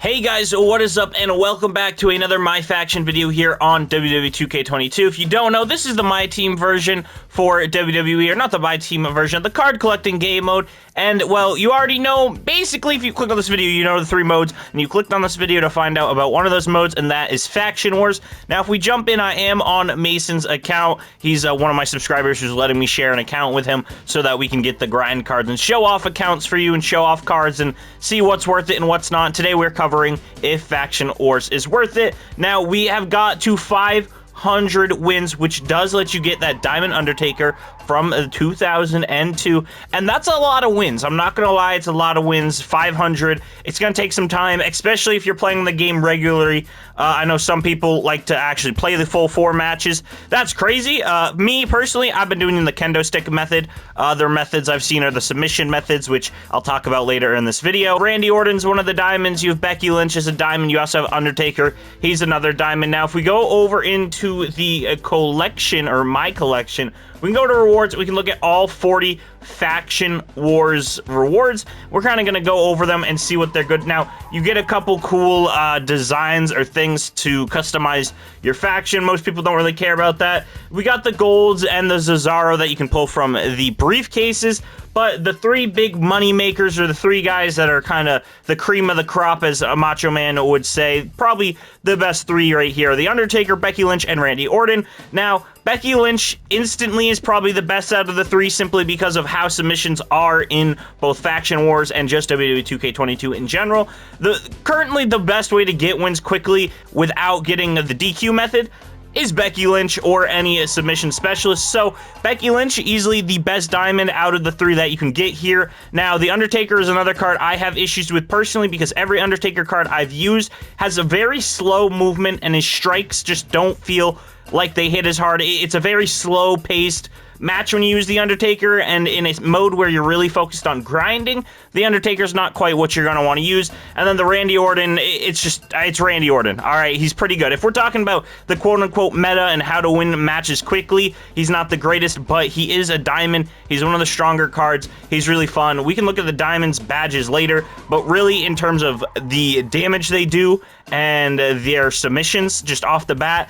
Hey guys, what is up, and welcome back to another MyFaction video here on WWE 2K22. If you don't know, this is the MyTeam version for WWE, or not the MyTeam version, the card collecting game mode. And, well, you already know, basically, if you click on this video, you know the three modes, and you clicked on this video to find out about one of those modes, and that is Faction Wars. Now, if we jump in, I am on Mason's account. He's one of my subscribers who's letting me share an account with him so that we can get the grind cards and show off accounts for you and show off cards and see what's worth it and what's not. Today, we're covering if Faction Wars is worth it. Now, we have got to 500 wins, which does let you get that Diamond Undertaker from 2002, and that's a lot of wins. I'm not gonna lie, it's a lot of wins. 500. It's gonna take some time, especially if you're playing the game regularly. I know some people like to actually play the full 4 matches. That's crazy. Me personally, I've been doing the kendo stick method. Other methods I've seen are the submission methods, which I'll talk about later in this video. Randy Orton's one of the diamonds. You have Becky Lynch as a diamond. You also have Undertaker. He's another diamond. Now, if we go over into the collection, or my collection, we can go to rewards. We can look at all 40 Faction Wars rewards. We're kind of going to go over them and see what they're good. Now, you get a couple cool designs or things to customize your faction. Most people don't really care about that. We got the golds and the Cesaro that you can pull from the briefcases. But the 3 big money makers, or the 3 guys that are kind of the cream of the crop, as a Macho Man would say, probably the best 3 right here: The Undertaker, Becky Lynch, and Randy Orton. Now, Becky Lynch instantly is probably the best out of the 3 simply because of how submissions are in both Faction Wars and just WWE 2K22 in general. Currently, the best way to get wins quickly without getting the DQ method is Becky Lynch or any submission specialist. So Becky Lynch, easily the best diamond out of the 3 that you can get here. Now, the Undertaker is another card I have issues with personally, because every Undertaker card I've used has a very slow movement, and his strikes just don't feel like they hit as hard. It's a very slow-paced match when you use the Undertaker, and in a mode where you're really focused on grinding, the Undertaker's not quite what you're going to want to use. And then the Randy Orton, it's Randy Orton. All right, he's pretty good. If we're talking about the quote-unquote meta and how to win matches quickly, he's not the greatest, but he is a diamond. He's one of the stronger cards. He's really fun. We can look at the diamonds badges later, but really in terms of the damage they do and their submissions, just off the bat,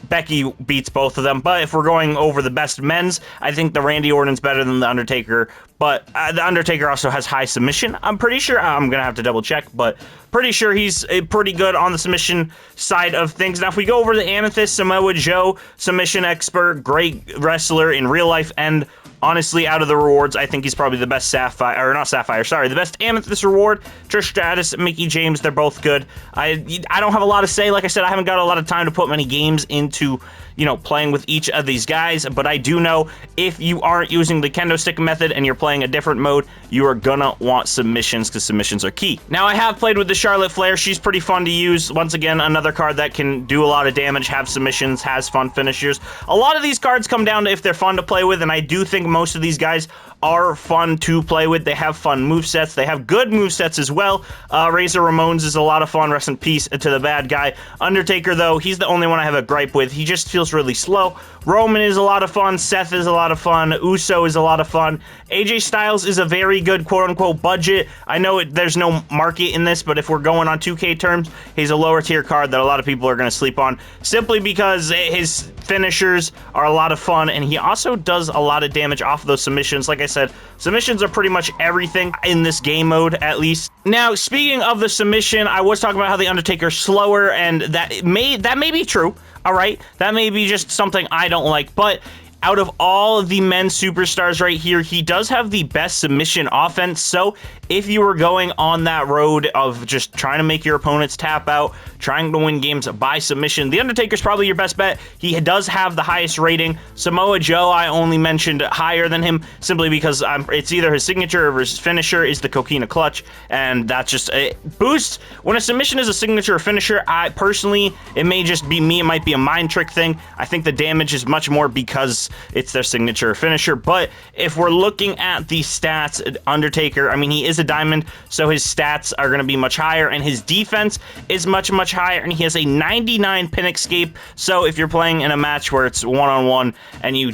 Becky beats both of them. But if we're going over the best men's, I think the Randy Orton's better than the Undertaker. But the Undertaker also has high submission. I'm pretty sure, I'm going to have to double check, but pretty sure he's pretty good on the submission side of things. Now, if we go over the Amethyst, Samoa Joe, submission expert, great wrestler in real life, and honestly, out of the rewards, I think he's probably the best Sapphire, or not Sapphire, sorry, the best Amethyst reward. Trish Stratus, Mickie James, they're both good. I don't have a lot to say. Like I said, I haven't got a lot of time to put many games into, you know, playing with each of these guys, but I do know if you aren't using the kendo stick method and you're playing a different mode, you are gonna want submissions, because submissions are key. Now, I have played with the Charlotte Flair. She's pretty fun to use. Once again, another card that can do a lot of damage, have submissions, has fun finishers. A lot of these cards come down to if they're fun to play with, and I do think most of these guys are fun to play with. They have fun movesets. They have good movesets as well. Razor Ramon's is a lot of fun. Rest in peace to the bad guy. Undertaker, though, he's the only one I have a gripe with. He just feels really slow. Roman is a lot of fun. Seth is a lot of fun. Uso is a lot of fun. AJ Styles is a very good quote-unquote budget. I know there's no market in this, but if we're going on 2K terms, he's a lower tier card that a lot of people are going to sleep on, simply because his finishers are a lot of fun, and he also does a lot of damage off of those submissions. Like I said, submissions are pretty much everything in this game mode, at least. Now, speaking of the submission, I was talking about how the Undertaker's slower, and that may be true. All right, that may be just something I don't like, but out of all of the men's superstars right here, he does have the best submission offense. So if you were going on that road of just trying to make your opponents tap out, trying to win games by submission, the Undertaker's probably your best bet. He does have the highest rating. Samoa Joe, I only mentioned higher than him simply because it's either his signature or his finisher is the Coquina Clutch, and that's just a boost. When a submission is a signature or finisher, I personally, it may just be me, it might be a mind trick thing. I think the damage is much more because it's their signature finisher. But if we're looking at the stats, Undertaker, I mean, he is a diamond, so his stats are going to be much higher, and his defense is much higher, and he has a 99 pin escape. So if you're playing in a match where it's one-on-one and you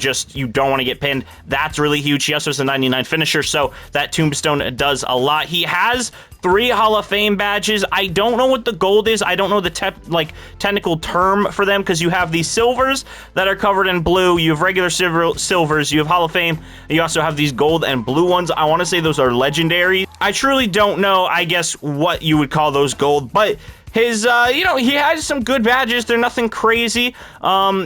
don't want to get pinned, that's really huge. He also has a 99 finisher, so that tombstone does a lot. He has 3 Hall of Fame badges. I don't know what the gold is. I don't know the technical term for them, because you have these silvers that are covered in blue. You have regular silvers. You have Hall of Fame. You also have these gold and blue ones. I want to say those are legendary. I truly don't know, I guess, what you would call those gold, but his, he has some good badges. They're nothing crazy.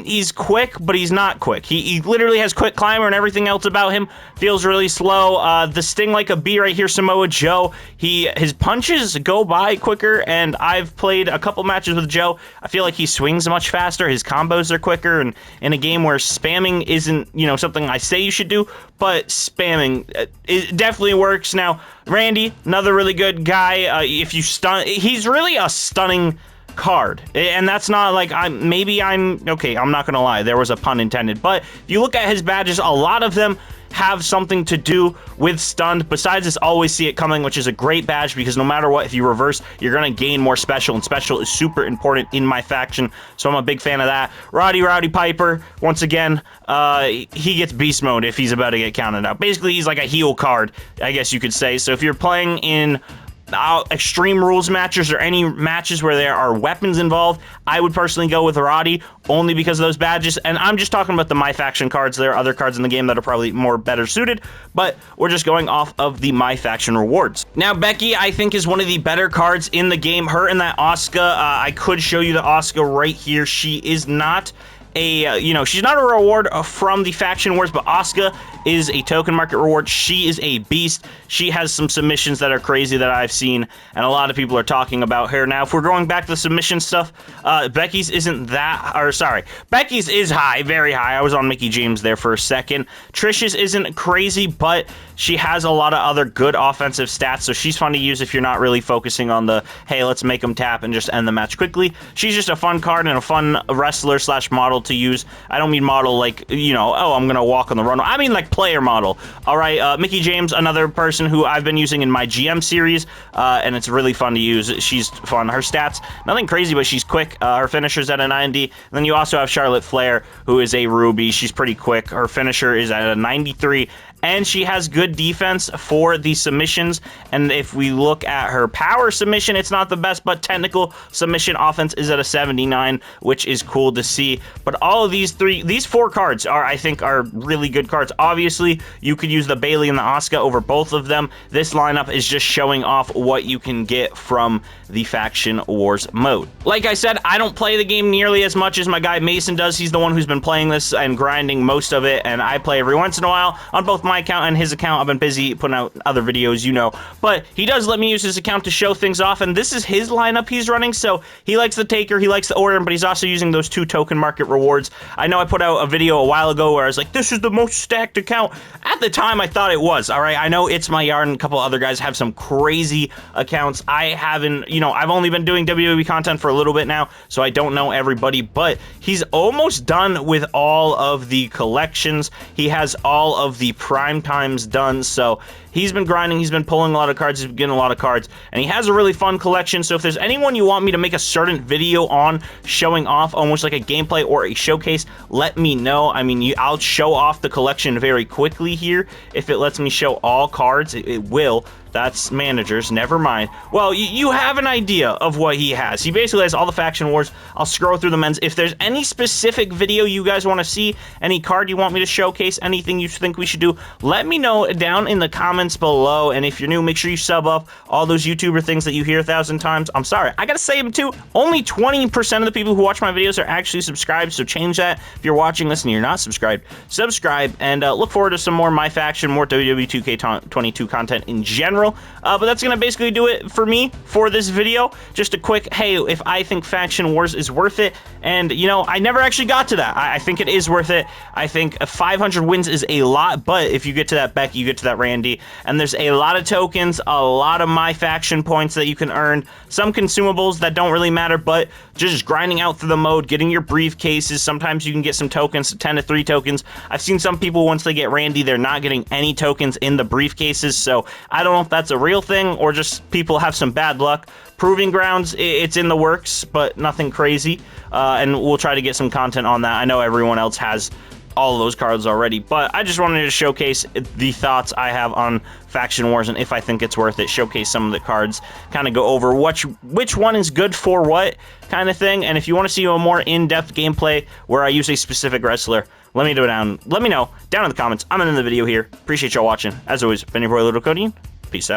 He's quick, but he's not quick. He literally has quick climber, and everything else about him feels really slow. The sting like a bee right here, Samoa Joe. His punches go by quicker, and I've played a couple matches with Joe. I feel like he swings much faster. His combos are quicker, and in a game where spamming isn't, something I say you should do, but spamming, it definitely works. Now, Randy, another really good guy. If you stun, he's really a stunning card, and that's not like I'm not gonna lie, there was a pun intended, but if you look at his badges, a lot of them have something to do with stunned. Besides this always see it coming, which is a great badge, because no matter what, if you reverse, you're gonna gain more special, and special is super important in my faction, so I'm a big fan of that. Rowdy Piper, once again, he gets beast mode if he's about to get counted out. Basically, he's like a heal card, I guess you could say. So if you're playing in extreme rules matches or any matches where there are weapons involved, I would personally go with Roddy, only because of those badges. And I'm just talking about the MyFaction cards. There are other cards in the game that are probably better suited, but we're just going off of the MyFaction rewards. Now, Becky, I think, is one of the better cards in the game. Her and that Asuka, I could show you the Asuka right here. She is not she's not a reward from the faction wars, but Asuka is a token market reward. She is a beast. She has some submissions that are crazy that I've seen, and a lot of people are talking about her. Now, if we're going back to the submission stuff, Becky's isn't that, or sorry, Becky's is high, very high. I was on Mickie James there for a second. Trish's isn't crazy, but she has a lot of other good offensive stats, so she's fun to use if you're not really focusing on the, hey, let's make them tap and just end the match quickly. She's just a fun card and a fun wrestler slash model to use. I don't mean model like, oh, I'm gonna walk on the run. I mean like player model. All right, Mickie James, another person who I've been using in my GM series, and it's really fun to use. She's fun. Her stats, nothing crazy, but she's quick. Her finisher's at a 90. And then you also have Charlotte Flair, who is a Ruby. She's pretty quick. Her finisher is at a 93. And she has good defense for the submissions. And if we look at her power submission, it's not the best, but technical submission offense is at a 79, which is cool to see. But all of these 4 cards I think are really good cards. Obviously, you could use the Bayley and the Asuka over both of them. This lineup is just showing off what you can get from the Faction Wars mode. Like I said, I don't play the game nearly as much as my guy Mason does. He's the one who's been playing this and grinding most of it, and I play every once in a while on both my account and his account. I've been busy putting out other videos, but he does let me use his account to show things off, and this is his lineup he's running. So he likes the Taker, he likes the Order, but he's also using those 2 token market rewards. I know I put out a video a while ago where I was like, this is the most stacked account. At the time, I thought it was. All right, I know It's My Yard and a couple other guys have some crazy accounts. I haven't, I've only been doing WWE content for a little bit now, so I don't know everybody, but he's almost done with all of the collections. He has all of the prime times done, so he's been grinding, he's been pulling a lot of cards, he's been getting a lot of cards, and he has a really fun collection. So if there's anyone you want me to make a certain video on showing off, almost like a gameplay or a showcase, let me know. I mean, I'll show off the collection very quickly here. If it lets me show all cards, it will. That's managers, never mind. Well, you have an idea of what he has. He basically has all the Faction Wars. I'll scroll through the men's. If there's any specific video you guys want to see, any card you want me to showcase, anything you think we should do, let me know down in the comments below. And if you're new, make sure you sub up. All those YouTuber things that you hear 1,000 times, I'm sorry, I gotta say them too. Only 20% of the people who watch my videos are actually subscribed, so change that. If you're watching this and you're not subscribed, subscribe, and look forward to some more MyFaction, more WWE 2K22 content in general. general. But that's going to basically do it for me for this video. Just a quick, hey, if I think Faction Wars is worth it. And, you know, I never actually got to that. I think it is worth it. I think 500 wins is a lot, but if you get to that Becky, you get to that Randy, and there's a lot of tokens, a lot of MyFaction points that you can earn, some consumables that don't really matter, but just grinding out through the mode, getting your briefcases. Sometimes you can get some tokens, 10 to 3 tokens. I've seen some people, once they get Randy, they're not getting any tokens in the briefcases, so I don't know if that's a real thing or just people have some bad luck. Proving Grounds, it's in the works, but nothing crazy, and we'll try to get some content on that. I know everyone else has all of those cards already, but I just wanted to showcase the thoughts I have on Faction Wars and if I think it's worth it, showcase some of the cards, kind of go over which one is good for what kind of thing. And if you want to see a more in-depth gameplay where I use a specific wrestler, let me know down in the comments. I'm in the video here. Appreciate y'all watching. As always, been your boy Little Cody. Peace out.